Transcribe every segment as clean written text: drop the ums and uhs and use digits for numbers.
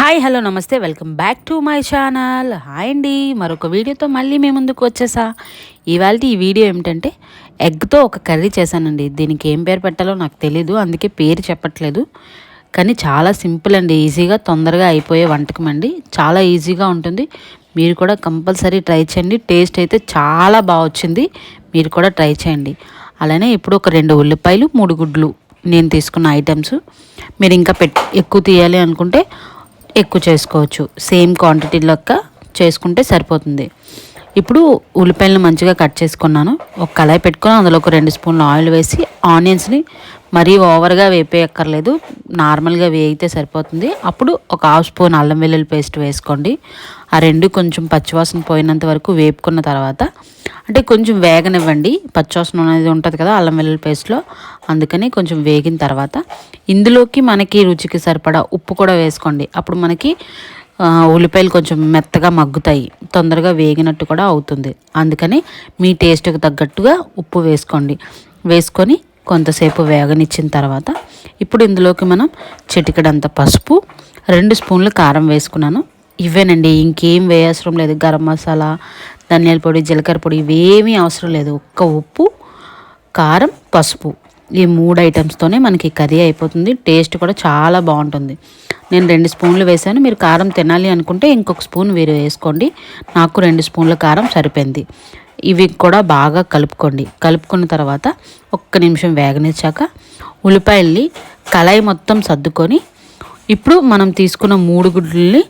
Hi hello నమస్తే welcome back to my channel. Hi అండి, మరొక వీడియోతో మళ్ళీ మీ ముందుకు వచ్చేసా. ఇవాళ ఈ వీడియో ఏమిటంటే ఎగ్తో ఒక కర్రీ చేశానండి. దీనికి ఏం పేరు పెట్టాలో నాకు తెలీదు, అందుకే పేరు చెప్పట్లేదు. కానీ చాలా సింపుల్ అండి, ఈజీగా తొందరగా అయిపోయే వంటకం అండి. చాలా ఈజీగా ఉంటుంది, మీరు కూడా కంపల్సరీ ట్రై చేయండి. టేస్ట్ అయితే చాలా బాగా వచ్చింది, మీరు కూడా ట్రై చేయండి. అలానే ఇప్పుడు ఒక 2 ఉల్లిపాయలు 3 గుడ్లు నేను తీసుకున్న ఐటమ్స్. మీరు ఇంకా ఎక్కువ తీయాలి అనుకుంటే ఎక్కువ చేసుకోవచ్చు, సేమ్ క్వాంటిటీ లెక్క చేసుకుంటే సరిపోతుంది. ఇప్పుడు ఉల్లిపాయలను మంచిగా కట్ చేసుకున్నాను. ఒక కళాయి పెట్టుకొని అందులో ఒక 2 స్పూన్ల ఆయిల్ వేసి ఆనియన్స్ని మరీ ఓవర్గా వేపేయక్కర్లేదు, నార్మల్గా వేయితే సరిపోతుంది. అప్పుడు ఒక 1/2 స్పూన్ అల్లం వెల్లుల్లి పేస్ట్ వేసుకోండి. ఆ 2 కొంచెం పచ్చివాసన పోయినంత వరకు వేపుకున్న తర్వాత, అంటే కొంచెం వేగనివ్వండి, పచ్చివాసన అనేది ఉంటుంది కదా అల్లం వెల్లుల్లి పేస్ట్లో, అందుకని కొంచెం వేగిన తర్వాత ఇందులోకి మనకి రుచికి సరిపడా ఉప్పు కూడా వేసుకోండి. అప్పుడు మనకి ఉల్లిపాయలు కొంచెం మెత్తగా మగ్గుతాయి, తొందరగా వేగినట్టు కూడా అవుతుంది. అందుకని మీ టేస్ట్కి తగ్గట్టుగా ఉప్పు వేసుకోండి. వేసుకొని కొంతసేపు వేగనిచ్చిన తర్వాత ఇప్పుడు ఇందులోకి మనం చిటికెడంత పసుపు, 2 స్పూన్లు కారం వేసుకున్నాను. ఇవేనండి, ఇంకేం వేయవసరం లేదు. గరం మసాలా, ధనియాల పొడి, జీలకర్ర పొడి ఇవేమీ అవసరం లేదు. ఒక్క ఉప్పు, కారం, పసుపు, ఈ 3 ఐటమ్స్తోనే మనకి కర్రీ అయిపోతుంది. టేస్ట్ కూడా చాలా బాగుంటుంది. నేను 2 స్పూన్లు వేసాను, మీరు కారం తినాలి అనుకుంటే ఇంకొక స్పూన్ మీరు వేసుకోండి. నాకు 2 స్పూన్ల కారం సరిపోయింది. ఇవి కూడా బాగా కలుపుకోండి. కలుపుకున్న తర్వాత ఒక్క నిమిషం వేగనిచ్చాక ఉల్లిపాయల్ని కళాయి మొత్తం సర్దుకొని ఇప్పుడు మనం తీసుకున్న 3 గుడ్లని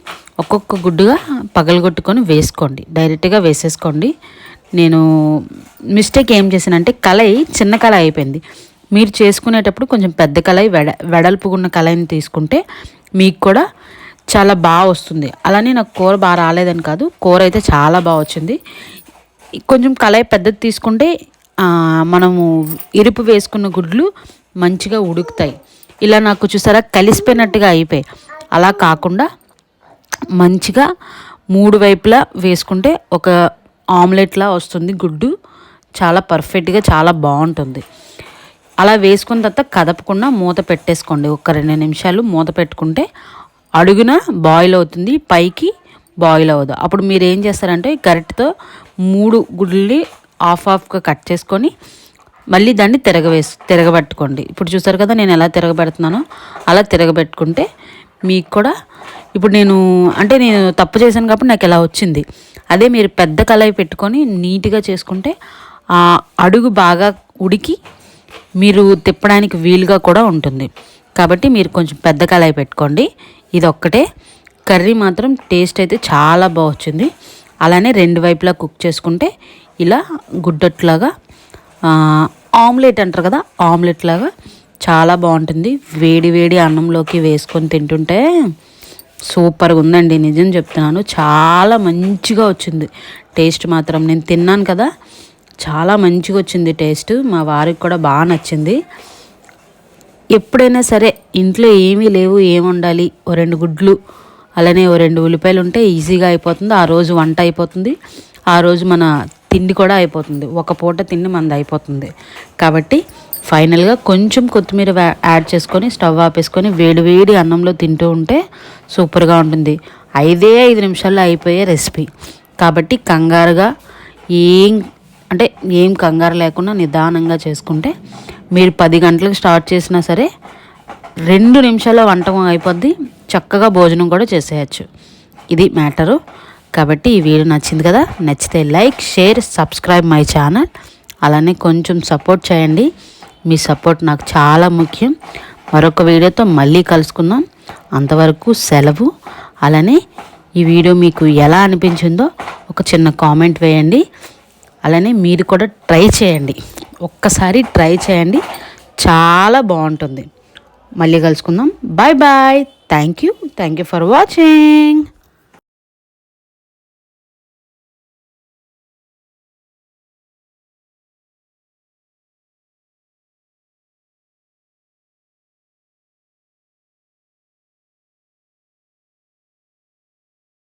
ఒక్కొక్క గుడ్డుగా పగలగొట్టుకొని వేసుకోండి, డైరెక్ట్గా వేసేసుకోండి. నేను మిస్టేక్ ఏం చేశానంటే కళాయి చిన్న కళాయి అయిపోయింది. మీరు చేసుకునేటప్పుడు కొంచెం పెద్ద కళాయి వెడల్పుకున్న కళాయిని తీసుకుంటే మీకు కూడా చాలా బాగా వస్తుంది. అలానే నాకు కూర బాగా రాలేదని కాదు, కూర అయితే చాలా బాగా వచ్చింది. కొంచెం కళాయి పెద్దది తీసుకుంటే మనము ఎరుపు వేసుకున్న గుడ్లు మంచిగా ఉడుకుతాయి. ఇలా నాకు చూసారా కలిసిపోయినట్టుగా అయిపోయాయి. అలా కాకుండా మంచిగా 3 వైపులా వేసుకుంటే ఒక ఆమ్లెట్లా వస్తుంది గుడ్డు, చాలా పర్ఫెక్ట్గా చాలా బాగుంటుంది. అలా వేసుకున్న తర్వాత కదపకుండా మూత పెట్టేసుకోండి. ఒక 2 నిమిషాలు మూత పెట్టుకుంటే అడుగున బాయిల్ అవుతుంది, పైకి బాయిల్ అవ్వదు. అప్పుడు మీరు ఏం చేస్తారంటే గరిటెతో 3 గుడ్లని హాఫ్గా కట్ చేసుకొని మళ్ళీ దాన్ని తిరగబెట్టుకోండి. ఇప్పుడు చూసారు కదా నేను ఎలా తిరగబెడుతున్నానో, అలా తిరగబెట్టుకుంటే మీకు కూడా ఇప్పుడు నేను తప్పు చేశాను కాబట్టి నాకు ఎలా వచ్చింది. అదే మీరు పెద్ద కళాయి పెట్టుకొని నీట్గా చేసుకుంటే ఆ అడుగు బాగా ఉడికి మీరు తిప్పడానికి వీలుగా కూడా ఉంటుంది. కాబట్టి మీరు కొంచెం పెద్ద కళాయి పెట్టుకోండి. ఇది ఒక్కటే కర్రీ మాత్రం టేస్ట్ అయితే చాలా బాగా వచ్చింది. అలానే 2 వైపులా కుక్ చేసుకుంటే ఇలా గుడ్డట్లాగా ఆమ్లెట్ అంటారు కదా, ఆమ్లెట్ లాగా చాలా బాగుంటుంది. వేడి వేడి అన్నంలోకి వేసుకొని తింటుంటే సూపర్గా ఉందండి, నిజం చెప్తున్నాను. చాలా మంచిగా వచ్చింది టేస్ట్ మాత్రం. నేను తిన్నాను కదా, చాలా మంచిగా వచ్చింది టేస్ట్. మా వారికి కూడా బాగా నచ్చింది. ఎప్పుడైనా సరే ఇంట్లో ఏమీ లేవు, ఏమి వండాలి, ఓ 2 గుడ్లు అలానే ఓ 2 ఉల్లిపాయలు ఉంటే ఈజీగా అయిపోతుంది. ఆ రోజు వంట అయిపోతుంది, ఆ రోజు మన తిండి కూడా అయిపోతుంది. ఒక పూట తిండి మనది అయిపోతుంది. కాబట్టి ఫైనల్గా కొంచెం కొత్తిమీర యాడ్ చేసుకొని స్టవ్ ఆపేసుకొని వేడి వేడి అన్నంలో తింటూ ఉంటే సూపర్గా ఉంటుంది. 5 నిమిషాల్లో అయిపోయే రెసిపీ. కాబట్టి కంగారుగా ఏం కంగారు లేకుండా నిదానంగా చేసుకుంటే మీరు 10 గంటలకు స్టార్ట్ చేసినా సరే 2 నిమిషాల్లో వంట అయిపోద్ది, చక్కగా భోజనం కూడా చేసేయచ్చు. ఇది మ్యాటరు. కాబట్టి ఈ వీడియో నచ్చింది కదా, నచ్చితే like, share, subscribe my channel. అలానే కొంచెం సపోర్ట్ చేయండి, మీ సపోర్ట్ నాకు చాలా ముఖ్యం. మరొక వీడియోతో మళ్ళీ కలుసుకుందాం, అంతవరకు సెలవు. అలానే ఈ వీడియో మీకు ఎలా అనిపించిందో ఒక చిన్న కామెంట్ వేయండి. అలానే మీరు కూడా ట్రై చేయండి, ఒక్కసారి ట్రై చేయండి, చాలా బాగుంటుంది. మళ్ళీ కలుసుకుందాం. Bye bye. Thank you for watching.